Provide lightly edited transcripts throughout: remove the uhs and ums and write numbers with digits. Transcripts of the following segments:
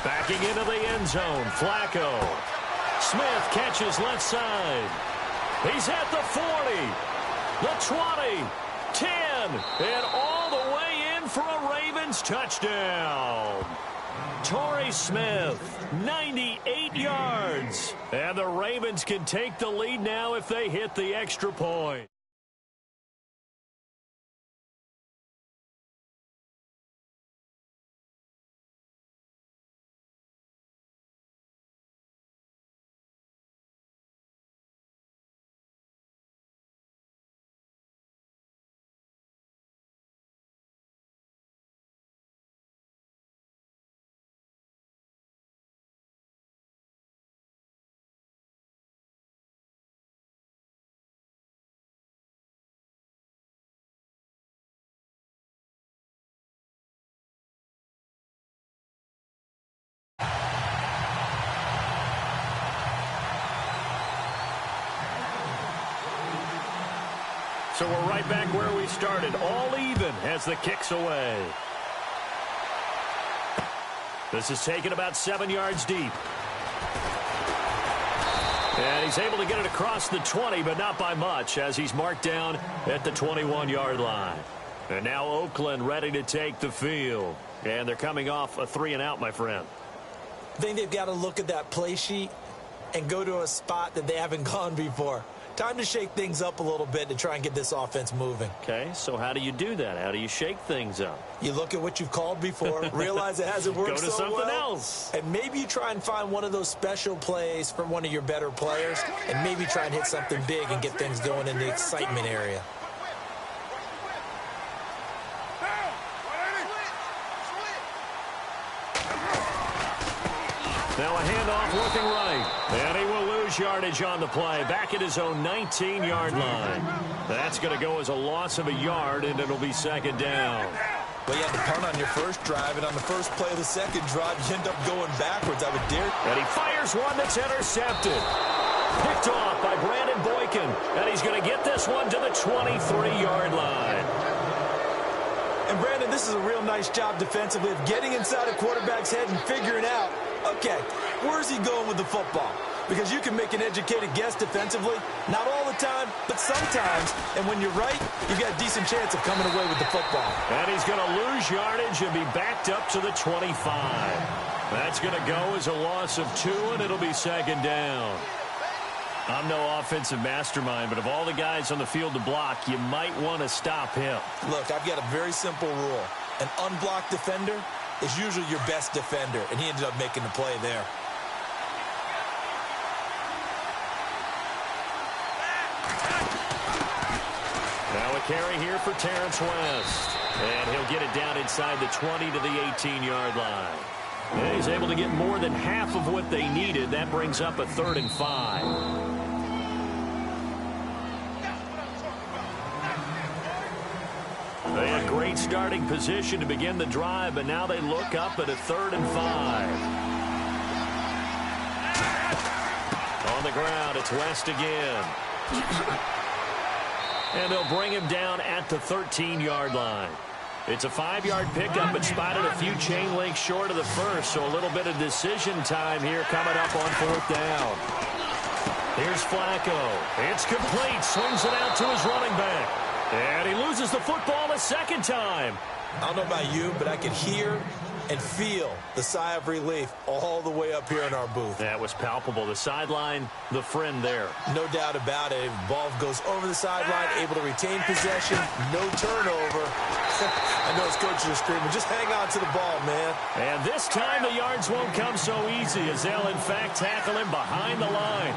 Backing into the end zone, Flacco. Smith catches left side. He's at the 40, the 20, 10, and all the way in for a Ravens touchdown. Torrey Smith, 98 yards. And the Ravens can take the lead now if they hit the extra point. So we're right back where we started, all even as the kick's away. This is taken about 7 yards deep. And he's able to get it across the 20, but not by much, as he's marked down at the 21-yard line. And now Oakland ready to take the field. And they're coming off a 3-and-out, my friend. I think they've got to look at that play sheet and go to a spot that they haven't gone before. Time to shake things up a little bit to try and get this offense moving. Okay, so how do you do that? How do you shake things up? You look at what you've called before, realize it hasn't worked so well. Go to something else. And maybe you try and find one of those special plays from one of your better players, and maybe try and hit something big and get things going in the excitement area. Now a handoff looking right. And he will lose yardage on the play. Back at his own 19-yard line. That's going to go as a loss of a yard, and it'll be second down. Well, you had to punt on your first drive, and on the first play of the second drive, you end up going backwards, I would dare. And he fires one that's intercepted. Picked off by Brandon Boykin. And he's going to get this one to the 23-yard line. And, Brandon, this is a real nice job defensively of getting inside a quarterback's head and figuring out, okay, where's he going with the football? Because you can make an educated guess defensively, not all the time, but sometimes. And when you're right, you've got a decent chance of coming away with the football. And he's going to lose yardage and be backed up to the 25. That's going to go as a loss of 2, and it'll be second down. I'm no offensive mastermind, but of all the guys on the field to block, you might want to stop him. Look, I've got a very simple rule. An unblocked defender is usually your best defender, and he ended up making the play there. Now a carry here for Terrence West. And he'll get it down inside the 20 to the 18-yard line. And he's able to get more than half of what they needed. That brings up a 3rd and 5. They had great starting position to begin the drive, but now they look up at a 3rd and 5. On the ground, it's West again. And they'll bring him down at the 13-yard line. It's a 5-yard pickup, but spotted a few chain links short of the first, so a little bit of decision time here coming up on 4th down. Here's Flacco. It's complete. Swings it out to his running back. And he loses the football a second time. I don't know about you, but I can hear and feel the sigh of relief all the way up here in our booth. That was palpable. The sideline, the friend there. No doubt about it. Ball goes over the sideline, able to retain possession, no turnover. I know his coaches are screaming, just hang on to the ball, man. And this time the yards won't come so easy as they'll, in fact, tackle him behind the line.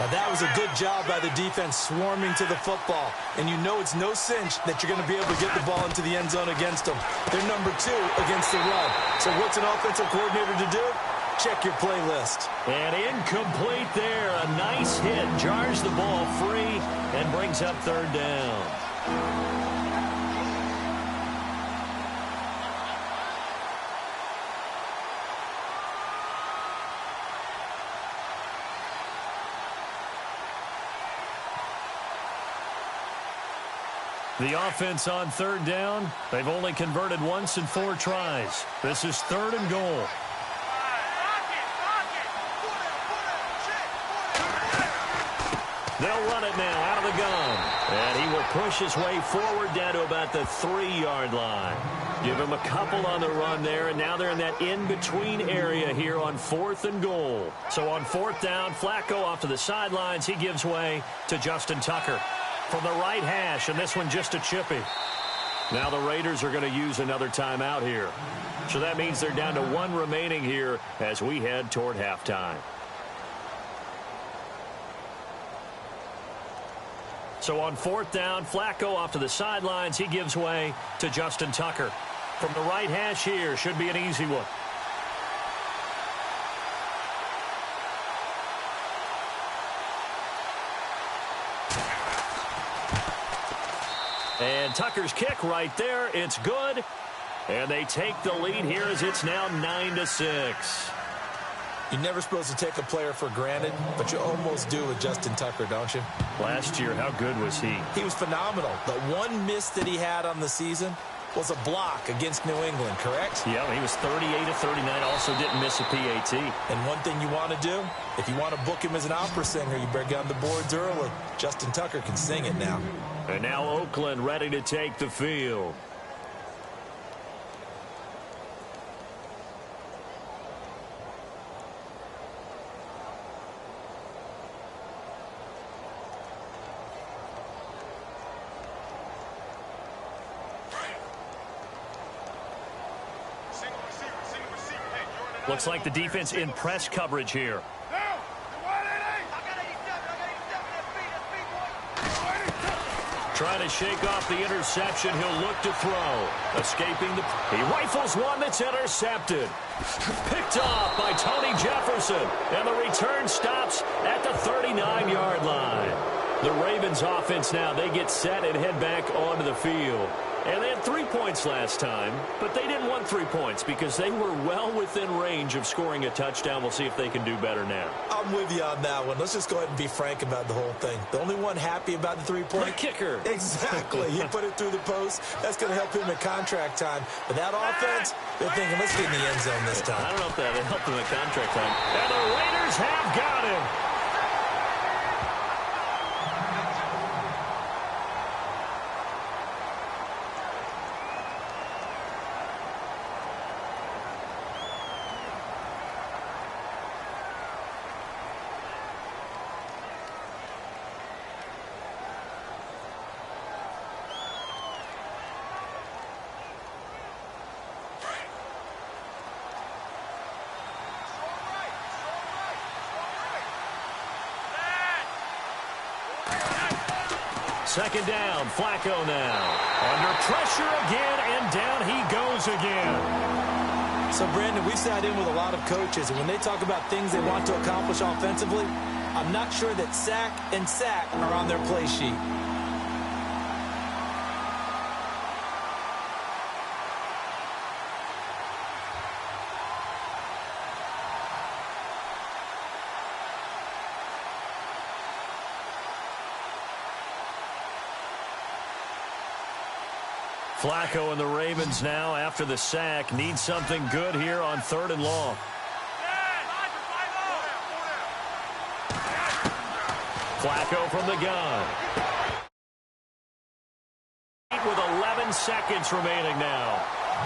Now that was a good job by the defense swarming to the football. And you know it's no cinch that you're going to be able to get the ball into the end zone against them. They're number 2 against the run. So what's an offensive coordinator to do? Check your playlist. And incomplete there. A nice hit. Jars the ball free and brings up 3rd down. The offense on 3rd down, they've only converted once in 4 tries. This is 3rd and goal. They'll run it now out of the gun. And he will push his way forward down to about the 3-yard line. Give him a couple on the run there, and now they're in that in-between area here on 4th and goal. So on 4th down, Flacco off to the sidelines. He gives way to Justin Tucker from the right hash, and this one just a chippy. Now the Raiders are going to use another timeout here. So that means they're down to 1 remaining here as we head toward halftime. So on 4th down, Flacco off to the sidelines. He gives way to Justin Tucker. From the right hash here, should be an easy one. And Tucker's kick right there. It's good. And they take the lead here as it's now 9-6. You're never supposed to take a player for granted, but you almost do with Justin Tucker, don't you? Last year, how good was he? He was phenomenal. The one miss that he had on the season was a block against New England, correct? Yeah, he was 38 of 39, also didn't miss a PAT. And one thing you want to do, if you want to book him as an opera singer, you better get on the boards early. Justin Tucker can sing it now. And now Oakland ready to take the field. Looks like the defense in press coverage here. Trying to shake off the interception. He'll look to throw. Escaping the... He rifles one that's intercepted. Picked off by Tony Jefferson. And the return stops at the 39-yard line. The Ravens offense now, they get set and head back onto the field. And they had 3 points last time, but they didn't want 3 points because they were well within range of scoring a touchdown. We'll see if they can do better now. I'm with you on that one. Let's just go ahead and be frank about the whole thing. The only one happy about the 3-point... The kicker. Exactly. He put it through the post. That's going to help him at contract time. But that offense, they're thinking, let's get in the end zone this time. I don't know if that helped him at contract time. And the Raiders have got him. Second down, Flacco now. Under pressure again, and down he goes again. So, Brandon, we've sat in with a lot of coaches, and when they talk about things they want to accomplish offensively, I'm not sure that sack and sack are on their play sheet. Flacco and the Ravens now, after the sack, need something good here on 3rd and long. Flacco from the gun. With 11 seconds remaining now.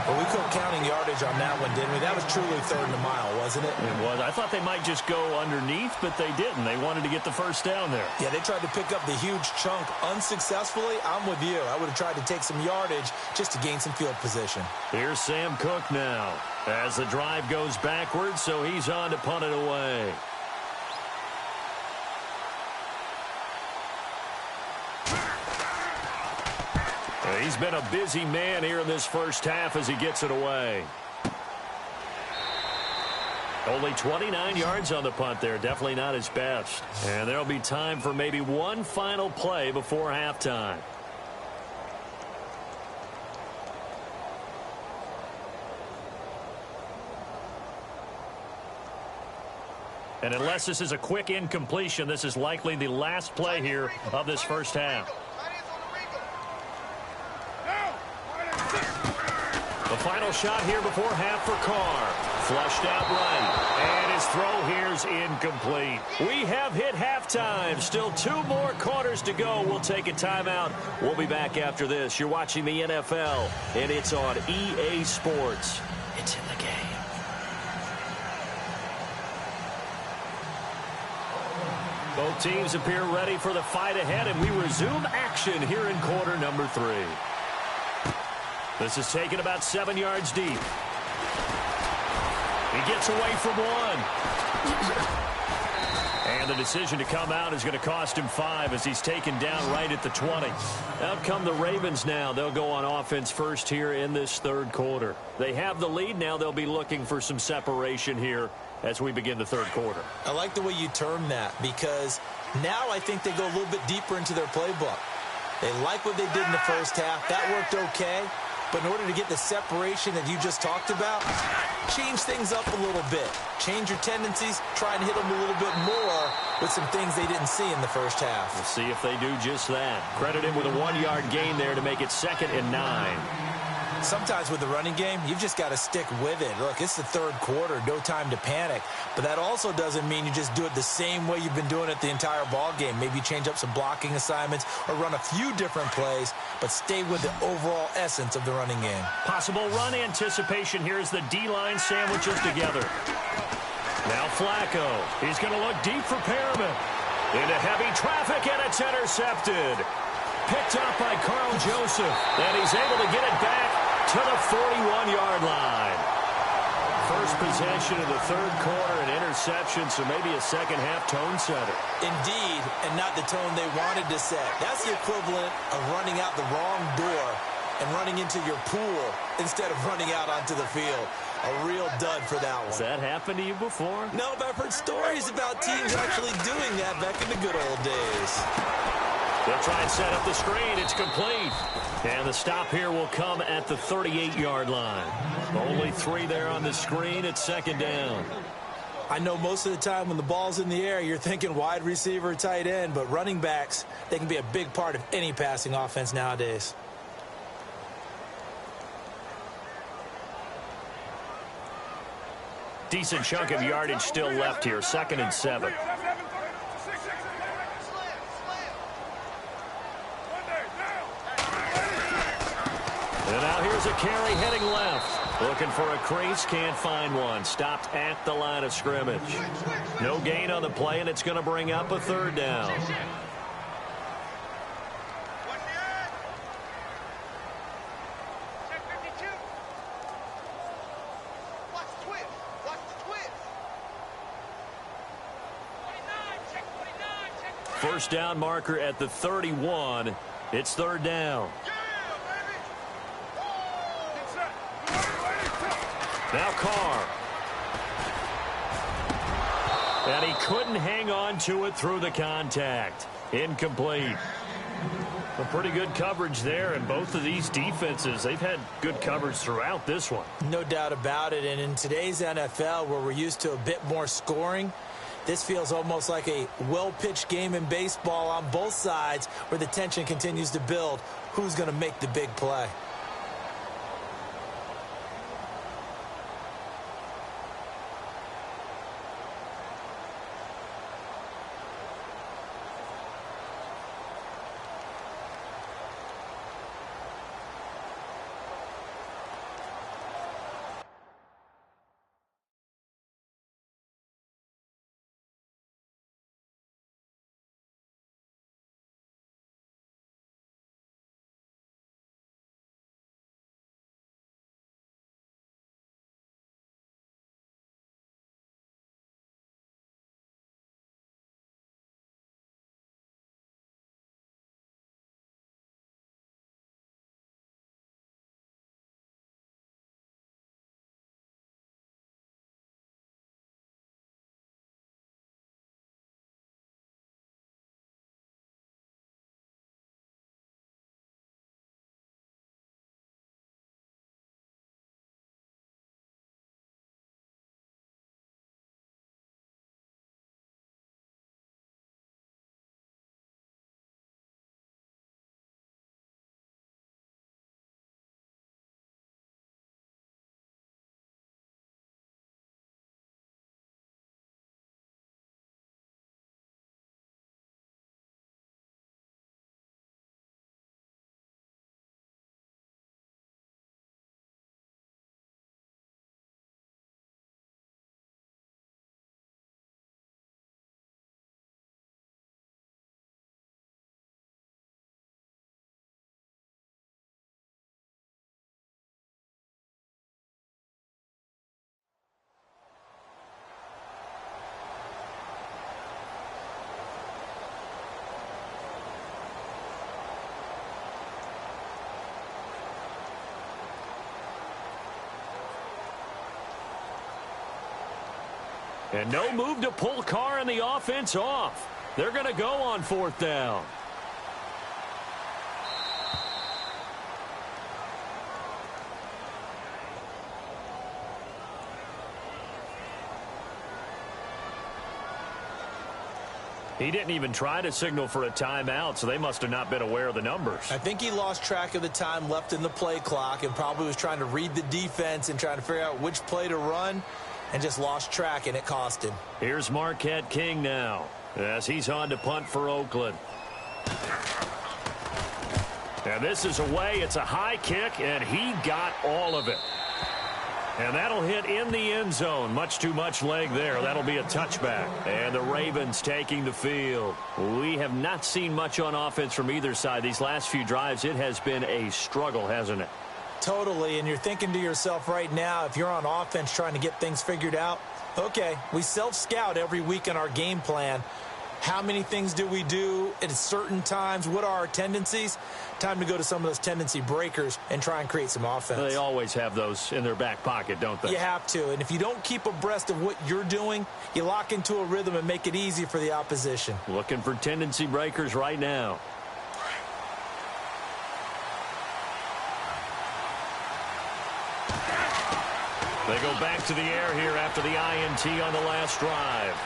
Well, we quit counting yardage on that one, didn't we? That was truly 3rd and a mile, wasn't it? It was. I thought they might just go underneath, but they didn't. They wanted to get the first down there. Yeah, they tried to pick up the huge chunk unsuccessfully. I'm with you. I would have tried to take some yardage just to gain some field position. Here's Sam Cook now as the drive goes backwards, so he's on to punt it away. He's been a busy man here in this first half as he gets it away. Only 29 yards on the punt there. Definitely not his best. And there'll be time for maybe one final play before halftime. And unless this is a quick incompletion, this is likely the last play here of this first half. The final shot here before half for Carr. Flushed out right. And his throw here's incomplete. We have hit halftime. Still 2 more quarters to go. We'll take a timeout. We'll be back after this. You're watching the NFL, and it's on EA Sports. It's in the game. Both teams appear ready for the fight ahead, and we resume action here in quarter number 3. This is taken about 7 yards deep. He gets away from one. And the decision to come out is going to cost him 5 as he's taken down right at the 20. Out come the Ravens now. They'll go on offense first here in this third quarter. They have the lead now. They'll be looking for some separation here as we begin the third quarter. I like the way you term that, because now I think they go a little bit deeper into their playbook. They like what they did in the first half. That worked okay. But in order to get the separation that you just talked about, change things up a little bit. Change your tendencies. Try and hit them a little bit more with some things they didn't see in the first half. We'll see if they do just that. Credit him with a 1-yard gain there to make it 2nd and 9. Sometimes with the running game, you've just got to stick with it. Look, it's the third quarter, no time to panic. But that also doesn't mean you just do it the same way you've been doing it the entire ball game. Maybe change up some blocking assignments or run a few different plays, but stay with the overall essence of the running game. Possible run anticipation here as the D-line sandwiches together. Now Flacco. He's going to look deep for Perriman. Into heavy traffic, and it's intercepted. Picked up by Carl Joseph. And he's able to get it back to the 41-yard line. First possession of the third quarter, an interception, so maybe a second-half tone setter. Indeed, and not the tone they wanted to set. That's the equivalent of running out the wrong door and running into your pool instead of running out onto the field. A real dud for that one. Has that happened to you before? No, but I've heard stories about teams actually doing that back in the good old days. They'll try and set up the screen. It's complete. And the stop here will come at the 38-yard line. Only 3 there on the screen. It's 2nd down. I know most of the time when the ball's in the air, you're thinking wide receiver, tight end, but running backs, they can be a big part of any passing offense nowadays. Decent chunk of yardage still left here. 2nd and 7. And now here's a carry heading left. Looking for a crease, can't find one. Stopped at the line of scrimmage. No gain on the play, and it's going to bring up a 3rd down. First down marker at the 31. It's 3rd down. Now Carr. And he couldn't hang on to it through the contact. Incomplete. A pretty good coverage there, and both of these defenses, they've had good coverage throughout this one. No doubt about it, and in today's NFL, where we're used to a bit more scoring, this feels almost like a well-pitched game in baseball on both sides where the tension continues to build. Who's going to make the big play? And no move to pull Carr and the offense off. They're going to go on 4th down. He didn't even try to signal for a timeout, so they must have not been aware of the numbers. I think he lost track of the time left in the play clock and probably was trying to read the defense and trying to figure out which play to run and just lost track, and it cost him. Here's Marquette King now as he's on to punt for Oakland. And this is away. It's a high kick, and he got all of it. And that'll hit in the end zone. Much too much leg there. That'll be a touchback. And the Ravens taking the field. We have not seen much on offense from either side. These last few drives, it has been a struggle, hasn't it? Totally, and you're thinking to yourself right now, if you're on offense trying to get things figured out, okay, we self-scout every week in our game plan. How many things do we do at certain times? What are our tendencies? Time to go to some of those tendency breakers and try and create some offense. They always have those in their back pocket, don't they? You have to, and if you don't keep abreast of what you're doing, you lock into a rhythm and make it easy for the opposition. Looking for tendency breakers right now. They go back to the air here after the INT on the last drive.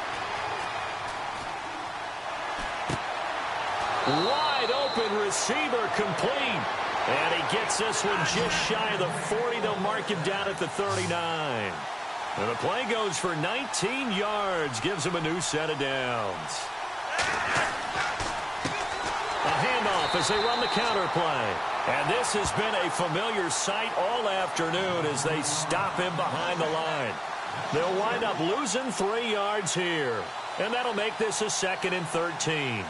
Wide open receiver complete. And he gets this one just shy of the 40. They'll mark him down at the 39. And the play goes for 19 yards. Gives him a new set of downs. A handoff as they run the counter play. And this has been a familiar sight all afternoon as they stop him behind the line. They'll wind up losing 3 yards here. And that'll make this a 2nd and 13.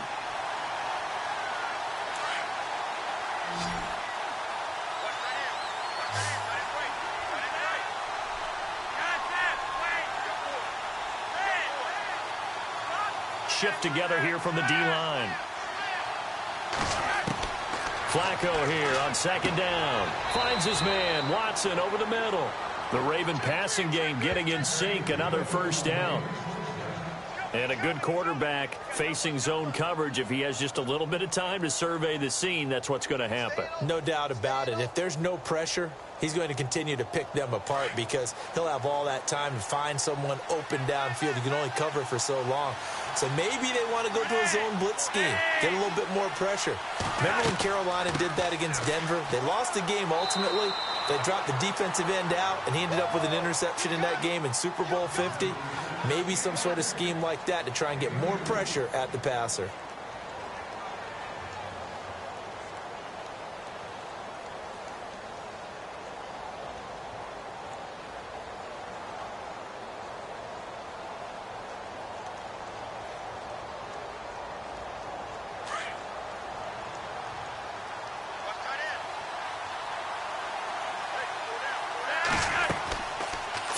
Shift together here from the D-line. Flacco here on 2nd down. Finds his man, Watson, over the middle. The Raven passing game getting in sync. Another 1st down. And a good quarterback facing zone coverage. If he has just a little bit of time to survey the scene, that's what's going to happen. No doubt about it. If there's no pressure, he's going to continue to pick them apart because he'll have all that time to find someone open downfield. He can only cover for so long. So maybe they want to go to a zone blitz scheme, get a little bit more pressure. Remember when Carolina did that against Denver? They lost the game ultimately. They dropped the defensive end out, and he ended up with an interception in that game in Super Bowl 50. Maybe some sort of scheme like that to try and get more pressure at the passer.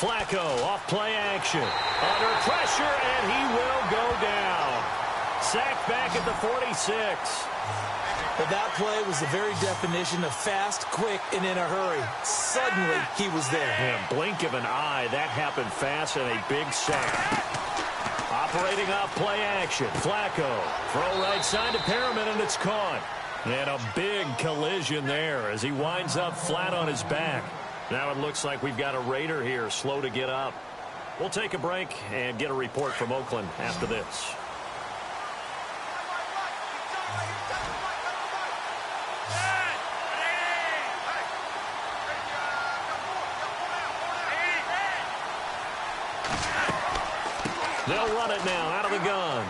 Flacco off play action. Under pressure, and he will go down. Sacked back at the 46. But that play was the very definition of fast, quick, and in a hurry. Suddenly, he was there. And blink of an eye, that happened fast and a big sack. Operating off play action. Flacco. Throw right side to Perriman, and it's caught. And a big collision there as he winds up flat on his back. Now it looks like we've got a Raider here, slow to get up. We'll take a break and get a report from Oakland after this. They'll run it now out of the gun.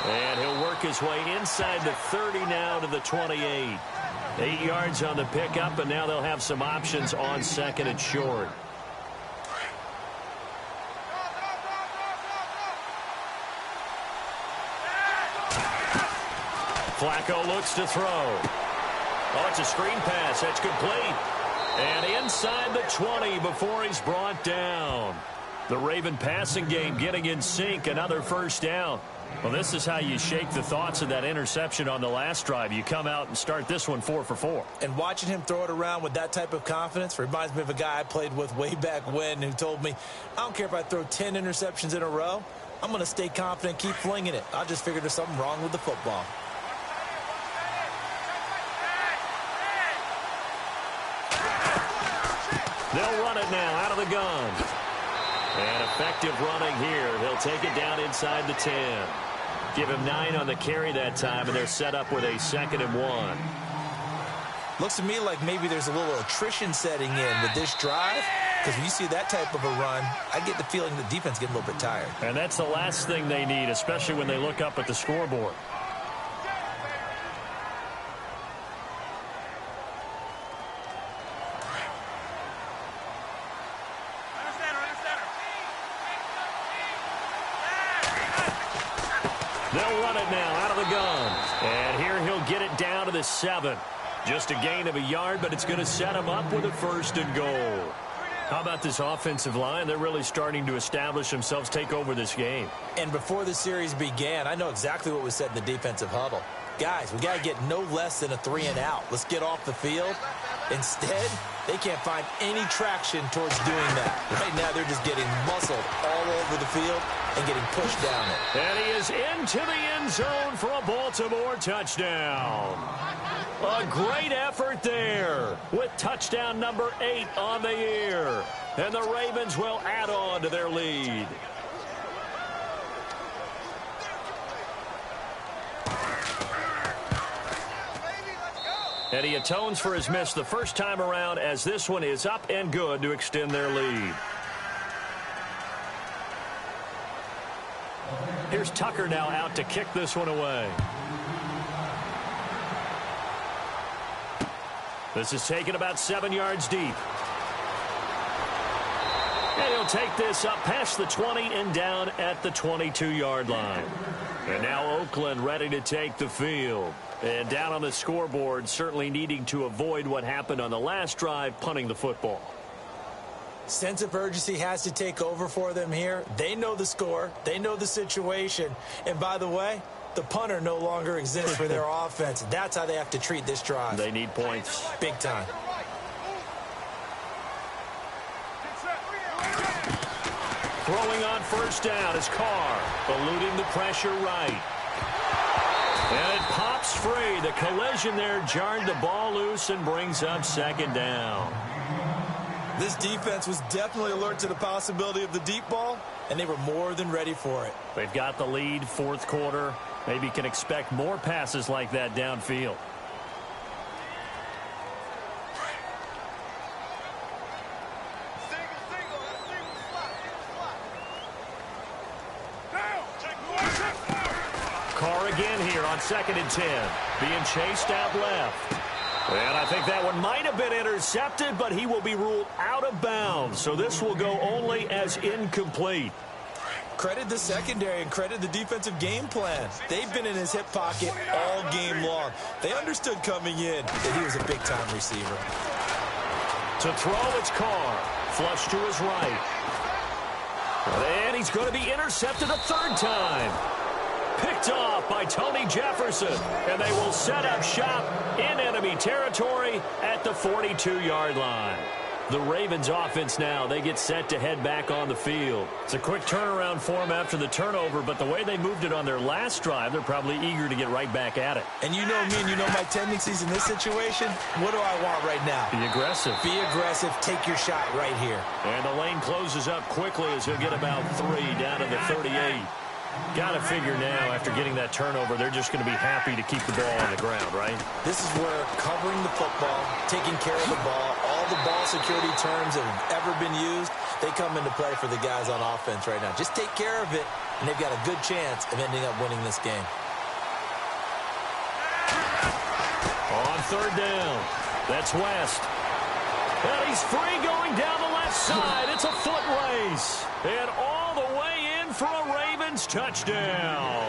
And he'll work his way inside the 30 now to the 28. 8 yards on the pickup, and now they'll have some options on 2nd and short. Flacco looks to throw. Oh, it's a screen pass. That's complete. And inside the 20 before he's brought down. The Raven passing game getting in sync. Another 1st down. Well, this is how you shake the thoughts of that interception on the last drive. You come out and start this one 4 for 4. And watching him throw it around with that type of confidence reminds me of a guy I played with way back when who told me, I don't care if I throw 10 interceptions in a row. I'm going to stay confident, keep flinging it. I just figured there's something wrong with the football. They'll run it now out of the gun. And effective running here. He'll take it down inside the 10. Give him 9 on the carry that time, and they're set up with a 2nd and 1. Looks to me like maybe there's a little attrition setting in with this drive, because when you see that type of a run, I get the feeling the defense getting a little bit tired. And that's the last thing they need, especially when they look up at the scoreboard. They'll run it now out of the gun. And here he'll get it down to the 7. Just a gain of a yard, but it's going to set him up with a 1st and goal. How about this offensive line? They're really starting to establish themselves, take over this game. And before the series began, I know exactly what was said in the defensive huddle. Guys, we got to get no less than a 3 and out. Let's get off the field. Instead, they can't find any traction towards doing that. Right now, they're just getting muscled all over the field and getting pushed down it. And he is into the end zone for a Baltimore touchdown. A great effort there with touchdown number 8 on the year. And the Ravens will add on to their lead. And he atones for his miss the first time around, as this one is up and good to extend their lead. Here's Tucker now out to kick this one away. This is taken about 7 yards deep. And he'll take this up past the 20 and down at the 22-yard line. And now Oakland ready to take the field. And down on the scoreboard, certainly needing to avoid what happened on the last drive, punting the football. Sense of urgency has to take over for them here. They know the score. They know the situation. And by the way, the punter no longer exists for their offense. That's how they have to treat this drive. They need points. Big time. Throwing on first down is Carr, eluding the pressure right. And it pops free. The collision there jarred the ball loose and brings up 2nd down. This defense was definitely alert to the possibility of the deep ball, and they were more than ready for it. They've got the lead, 4th quarter. Maybe can expect more passes like that downfield. Carr again here on 2nd and 10. Being chased out left. And I think that one might have been intercepted, but he will be ruled out of bounds. So this will go only as incomplete. Credit the secondary and credit the defensive game plan. They've been in his hip pocket all game long. They understood coming in that he was a big-time receiver. To throw, it's Carr. Flush to his right. And he's going to be intercepted a 3rd time. Picked off by Tony Jefferson. And they will set up shop in enemy territory at the 42-yard line. The Ravens offense now, they get set to head back on the field. It's a quick turnaround for them after the turnover, but the way they moved it on their last drive, they're probably eager to get right back at it. And you know me and you know my tendencies in this situation. What do I want right now? Be aggressive. Be aggressive. Take your shot right here. And the lane closes up quickly as he'll get about 3 down to the 38. Got to figure now, after getting that turnover, they're just going to be happy to keep the ball on the ground, right? This is where covering the football, taking care of the ball, all the ball security terms that have ever been used, they come into play for the guys on offense right now. Just take care of it, and they've got a good chance of ending up winning this game. On 3rd down, that's West. And he's free going down the left side. It's a foot race. And all the way in for a Ravens touchdown.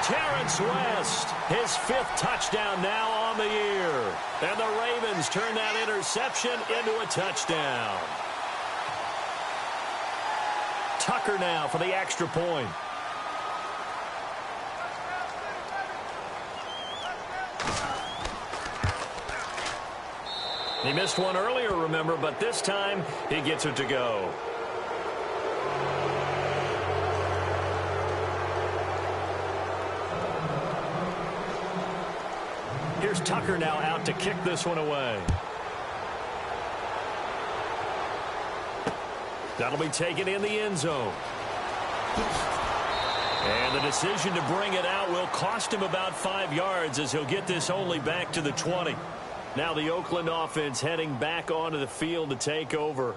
Terrence West, his 5th touchdown now on the year. And the Ravens turn that interception into a touchdown. Tucker now for the extra point. He missed one earlier, remember, but this time he gets it to go. Here's Tucker now out to kick this one away. That'll be taken in the end zone. And the decision to bring it out will cost him about 5 yards as he'll get this only back to the 20. Now the Oakland offense heading back onto the field to take over.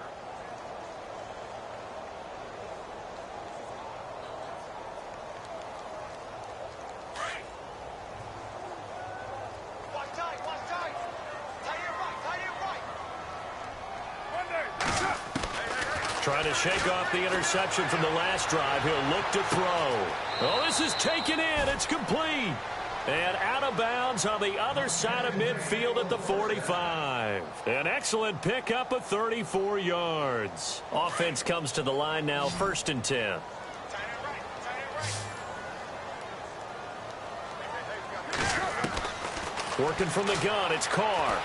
Trying to shake off the interception from the last drive. He'll look to throw. Oh, this is taken in. It's complete. And out of bounds on the other side of midfield at the 45. An excellent pickup of 34 yards. Offense comes to the line now, 1st and 10. Working from the gun, it's Carr.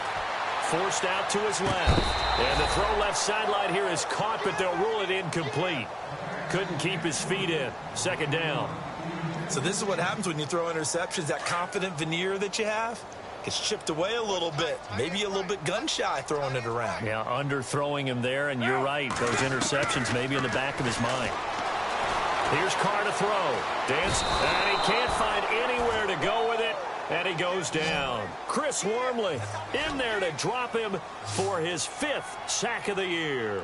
Forced out to his left. And the throw left sideline here is caught, but they'll rule it incomplete. Couldn't keep his feet in. 2nd down. So this is what happens when you throw interceptions. That confident veneer that you have gets chipped away a little bit. Maybe a little bit gun-shy throwing it around. Yeah, underthrowing him there, and you're right. Those interceptions maybe in the back of his mind. Here's Carr to throw. Dance, and he can't find anywhere to go with it. And he goes down. Chris Wormley in there to drop him for his 5th sack of the year.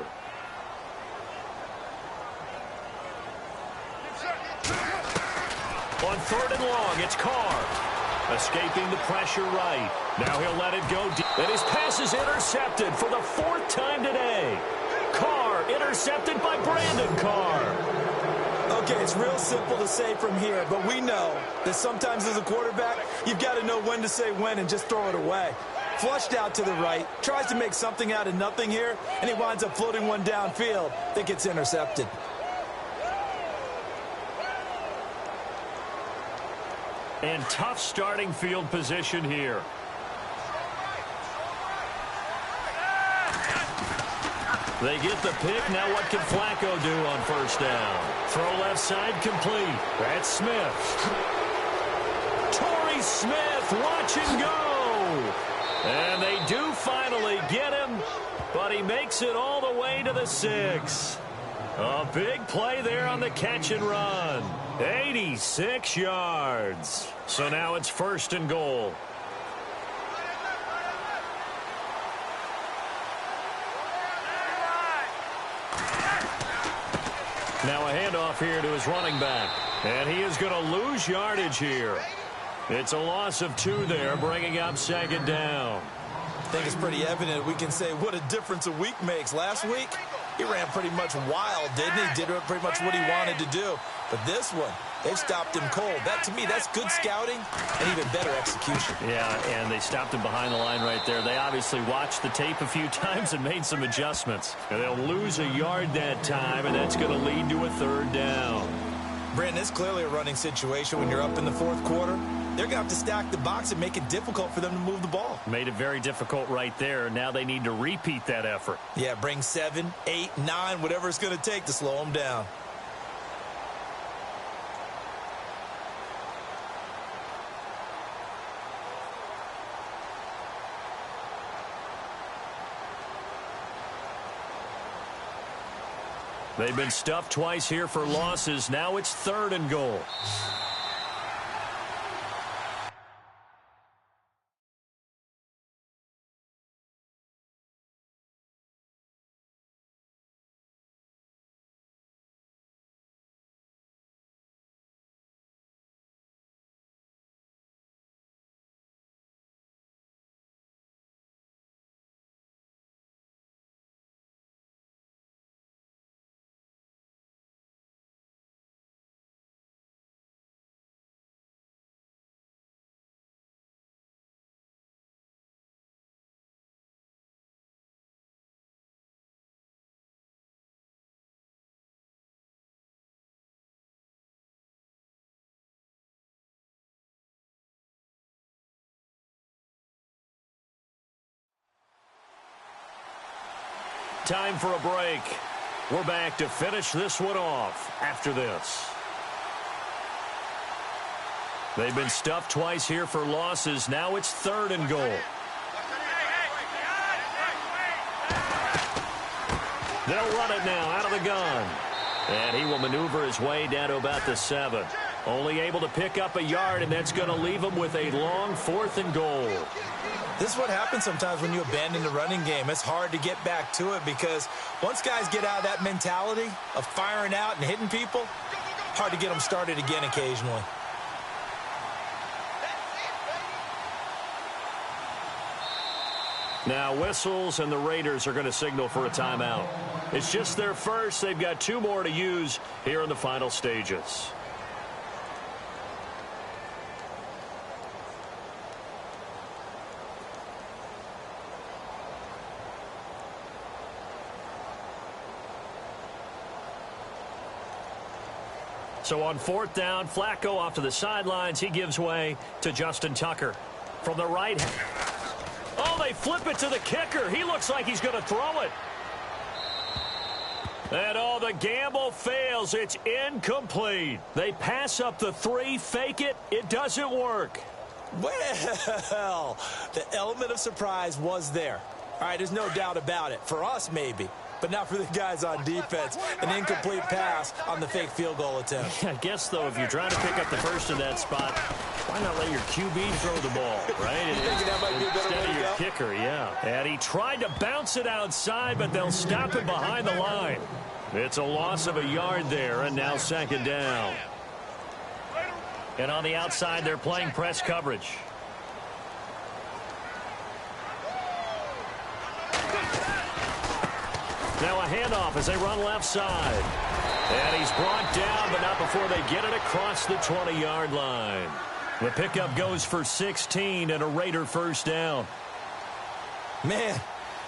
On 3rd and long, it's Carr. Escaping the pressure right. Now he'll let it go deep. And his pass is intercepted for the 4th time today. Carr intercepted by Brandon Carr. Okay, it's real simple to say from here, but we know that sometimes as a quarterback, you've got to know when to say when and just throw it away. Flushed out to the right, tries to make something out of nothing here, and he winds up floating one downfield that gets intercepted. And tough starting field position here. They get the pick. Now what can Flacco do on 1st down? Throw left side complete. That's Smith. Torrey Smith, watch and go. And they do finally get him, but he makes it all the way to the 6. A big play there on the catch and run. 86 yards. So now it's 1st and goal. Now a handoff here to his running back. And he is going to lose yardage here. It's a loss of 2 there, bringing up 2nd down. I think it's pretty evident we can say what a difference a week makes. Last week, he ran pretty much wild, didn't he? Did pretty much what he wanted to do. But this one, they stopped him cold. That, to me, that's good scouting and even better execution. Yeah, and they stopped him behind the line right there. They obviously watched the tape a few times and made some adjustments. And they'll lose a yard that time, and that's going to lead to a 3rd down. Brandon, it's clearly a running situation when you're up in the 4th quarter. They're going to have to stack the box and make it difficult for them to move the ball. Made it very difficult right there. Now they need to repeat that effort. Yeah, bring 7, 8, 9, whatever it's going to take to slow them down. They've been stuffed twice here for losses. Now it's 3rd and goal. Time for a break. We're back to finish this one off after this. They've been stuffed twice here for losses. Now it's 3rd and goal. They'll run it now out of the gun. And he will maneuver his way down to about the 7. Only able to pick up a yard, and that's going to leave him with a long 4th and goal. This is what happens sometimes when you abandon the running game. It's hard to get back to it because once guys get out of that mentality of firing out and hitting people, hard to get them started again occasionally. Now whistles, and the Raiders are going to signal for a timeout. It's just their first. They've got 2 more to use here in the final stages. So on 4th down, Flacco off to the sidelines. He gives way to Justin Tucker from the right. Oh, they flip it to the kicker. He looks like he's going to throw it. And the gamble fails. It's incomplete. They pass up the 3, fake it. It doesn't work. Well, the element of surprise was there. All right, there's no doubt about it. For us, maybe. But not for the guys on defense. An incomplete pass on the fake field goal attempt. I guess, though, if you're trying to pick up the first in that spot, why not let your QB throw the ball, right? You thinking that might be a better way instead of to your go? kicker, yeah. And he tried to bounce it outside, but they'll stop it behind the line. It's a loss of a yard there, and now 2nd down. And on the outside, they're playing press coverage. Now a handoff as they run left side. And he's brought down, but not before they get it across the 20-yard line. The pickup goes for 16 and a Raider 1st down. Man,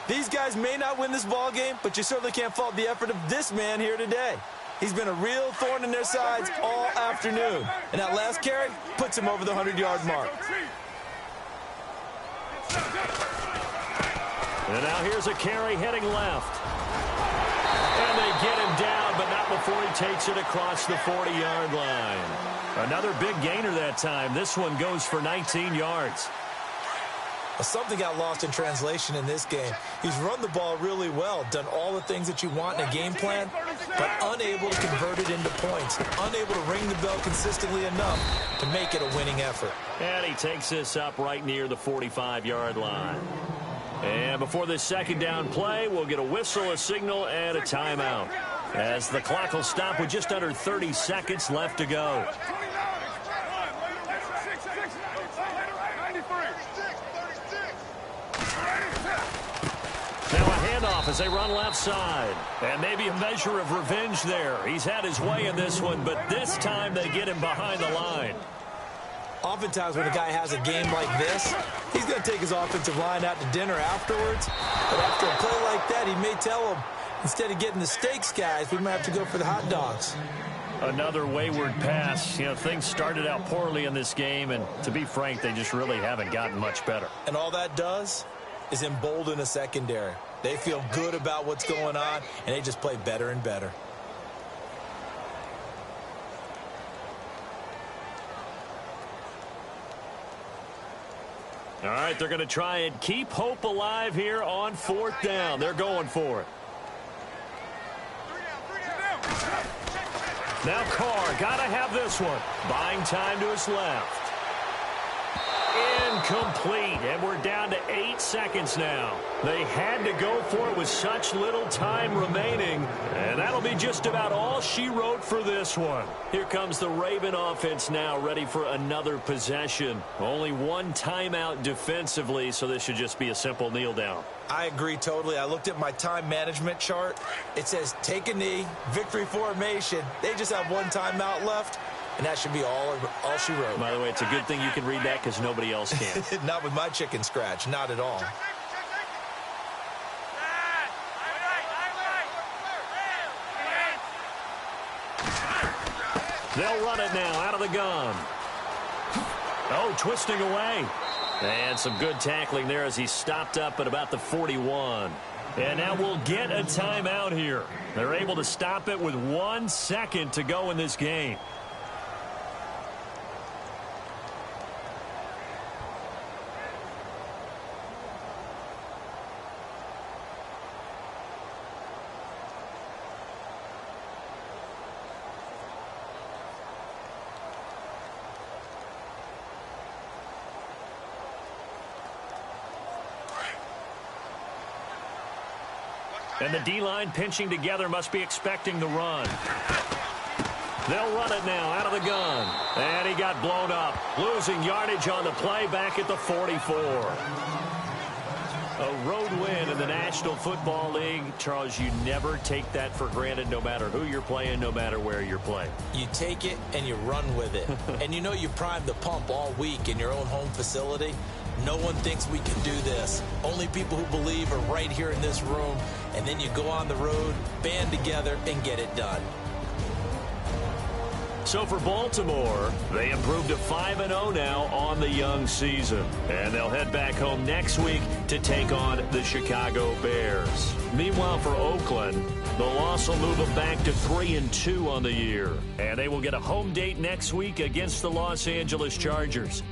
these guys may not win this ball game, but you certainly can't fault the effort of this man here today. He's been a real thorn in their sides all afternoon. And that last carry puts him over the 100-yard mark. And now here's a carry heading left. And they get him down, but not before he takes it across the 40-yard line. Another big gainer that time. This one goes for 19 yards. Something got lost in translation in this game. He's run the ball really well, done all the things that you want in a game plan, but unable to convert it into points, unable to ring the bell consistently enough to make it a winning effort. And he takes this up right near the 45-yard line. And before this 2nd down play, we'll get a whistle, a signal, and a timeout, as the clock will stop with just under 30 seconds left to go. Now a handoff as they run left side. And maybe a measure of revenge there. He's had his way in this one, but this time they get him behind the line. Oftentimes when a guy has a game like this, he's going to take his offensive line out to dinner afterwards. But after a play like that, he may tell him, instead of getting the steaks, guys, we might have to go for the hot dogs. Another wayward pass. You know, things started out poorly in this game, and to be frank, they just really haven't gotten much better. And all that does is embolden a secondary. They feel good about what's going on, and they just play better and better. All right, they're going to try and keep hope alive here on 4th down. They're going for it. Now Carr, got to have this one. Buying time to his left. Incomplete, and we're down to 8 seconds now. They had to go for it with such little time remaining, and that'll be just about all she wrote for this one. Here comes the Raven offense now, ready for another possession. Only one timeout defensively, so this should just be a simple kneel down. I agree totally. I looked at my time management chart. It says take a knee, victory formation. They just have one timeout left. And that should be all she wrote. By the way, it's a good thing you can read that because nobody else can. Not with my chicken scratch. Not at all. They'll run it now out of the gun. Oh, twisting away. And some good tackling there as he stopped up at about the 41. And now we'll get a timeout here. They're able to stop it with 1 second to go in this game. And the D-line pinching together must be expecting the run. They'll run it now out of the gun. And he got blown up. Losing yardage on the play back at the 44. A road win in the National Football League. Charles, you never take that for granted no matter who you're playing, no matter where you're playing. You take it and you run with it. And you know you primed the pump all week in your own home facility. No one thinks we can do this. Only people who believe are right here in this room. And then you go on the road, band together, and get it done. So for Baltimore, they improved to 5-0 now on the young season. And they'll head back home next week to take on the Chicago Bears. Meanwhile, for Oakland, the loss will move them back to 3-2 on the year. And they will get a home date next week against the Los Angeles Chargers.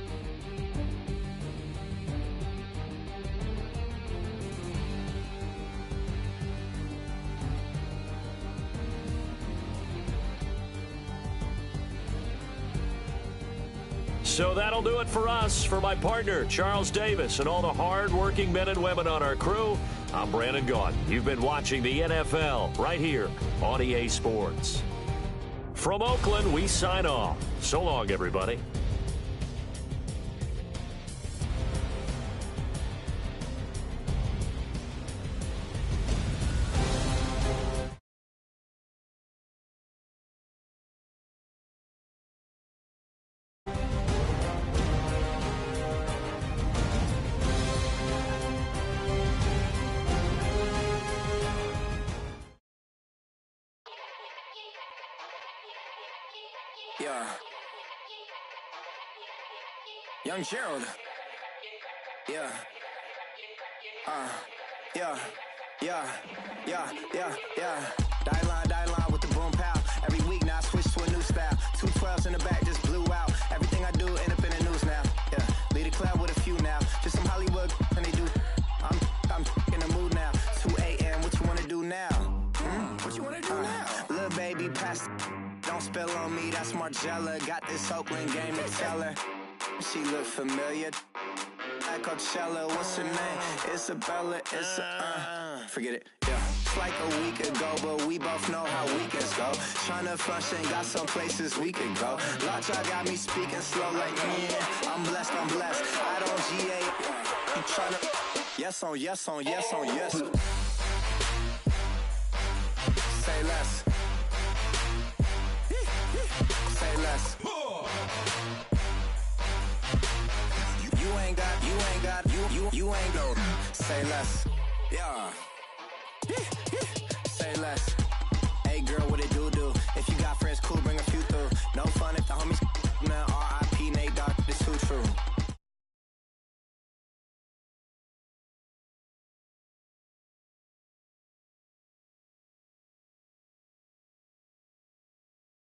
So that'll do it for us. For my partner, Charles Davis, and all the hard-working men and women on our crew, I'm Brandon Gaudin. You've been watching the NFL right here on EA Sports. From Oakland, we sign off. So long, everybody. Yeah. Young Gerald. Yeah. Yeah. Die line with the boom pow. Every week now I switch to a new style. 212s in the back just blew out. Everything I do end up in the news now. Yeah. Lead a club with a few now. Just some Hollywood and they do. I'm in the mood now. 2 a.m. What you wanna do now? What you wanna do now? Little baby pass. Don't spill on me, that's Margella. Got this Oakland game to tell her. She look familiar. Like Coachella, what's her name? Isabella, forget it, yeah. It's like a week ago, but we both know how weekends go. Tryna function, got some places we could go. Lockjaw got me speaking slow like, yeah. I'm blessed. I don't GA. You tryna, yes on yes. Say less. Say less. You ain't got, you ain't go. Say less. Yeah.